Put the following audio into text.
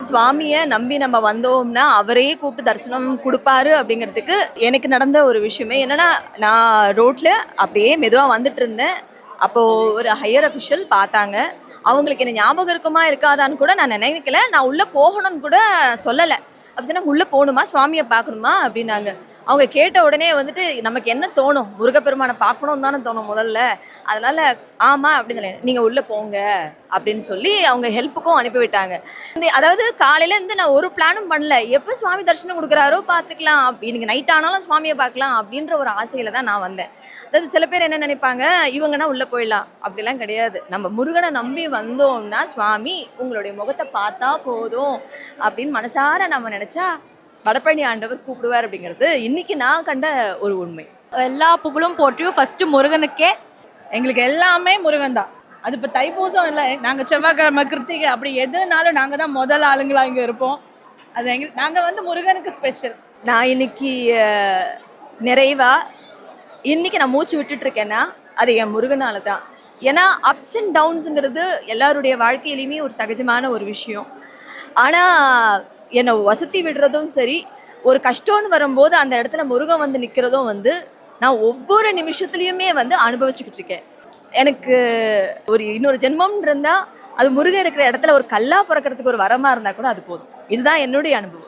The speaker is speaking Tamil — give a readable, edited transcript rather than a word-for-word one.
சுவாமியை நம்பி நம்ம வந்தோம்னா அவரே கூப்பிட்டு தரிசனம் கொடுப்பாரு அப்படிங்கிறதுக்கு எனக்கு நடந்த ஒரு விஷயமே என்னன்னா, நான் ரோட்ல அப்படியே மெதுவாக வந்துட்டு இருந்தேன். அப்போ ஒரு ஹையர் அஃபிஷியல் பார்த்தாங்க. அவங்களுக்கு என்ன ஞாபகம் இருக்குமா இருக்காதான்னு கூட நான் நினைக்கல. நான் உள்ள போகணும்னு கூட சொல்லலை. அப்போ சொன்னாங்க, உள்ள போகணுமா, சுவாமியை பார்க்கணுமா அப்படின்னாங்க. அவங்க கேட்ட உடனே வந்துட்டு நமக்கு என்ன தோணும், முருகப்பெருமானை பார்க்கணும்னு தானே தோணும் முதல்ல. அதனால ஆமா அப்படின்னு சொல்லி, நீங்க உள்ள போங்க அப்படின்னு சொல்லி அவங்க ஹெல்ப்புக்கும் அனுப்பிவிட்டாங்க. அதாவது காலையில இருந்து நான் ஒரு பிளானும் பண்ணல. எப்போ சுவாமி தரிசனம் கொடுக்குறாரோ பார்த்துக்கலாம், இன்னைக்கு நைட் ஆனாலும் சுவாமியை பார்க்கலாம் அப்படின்ற ஒரு ஆசையில தான் நான் வந்தேன். அதாவது சில பேர் என்ன நினைப்பாங்க, இவங்கன்னா உள்ள போயிடலாம், அப்படிலாம் கிடையாது. நம்ம முருகனை நம்பி வந்தோம்னா சுவாமி உங்களுடைய முகத்தை பார்த்தா போதும் அப்படின்னு மனசார நம்ம நினைச்சா வடபழனி ஆண்டவர் கூப்பிடுவார் அப்படிங்கிறது இன்னைக்கு நான் கண்ட ஒரு உண்மை. எல்லா புகழும் போற்றியும் ஃபர்ஸ்ட் முருகனுக்கே. எங்களுக்கு எல்லாமே முருகன் தான். அது இப்போ தைப்பூசம் இல்லை, நாங்கள் செவ்வாய்க்கிழமை கிருத்திகை அப்படி எதுனாலும் நாங்கள் தான் முதல் ஆளுங்களா இங்கே இருப்போம். அது நாங்கள் முருகனுக்கு ஸ்பெஷல். நான் இன்னைக்கு நிறைவா இன்னைக்கு நான் மூச்சு விட்டுட்டு இருக்கேன்னா அது என் முருகனால தான். ஏன்னா அப்ஸ் அண்ட் டவுன்ஸுங்கிறது எல்லாருடைய வாழ்க்கையிலையுமே ஒரு சகஜமான ஒரு விஷயம். ஆனால் என்னை வசதி விடுறதும் சரி, ஒரு கஷ்டம்னு வரும்போது அந்த இடத்துல முருகன் வந்து நிற்கிறதும் நான் ஒவ்வொரு நிமிஷத்துலையுமே அனுபவிச்சுக்கிட்டு இருக்கேன். எனக்கு ஒரு இன்னொரு ஜென்மம் இருந்தால் அது முருகன் இருக்கிற இடத்துல ஒரு கல்லா பிறக்கிறதுக்கு ஒரு வரமாக இருந்தால் கூட அது போதும். இதுதான் என்னுடைய அனுபவம்.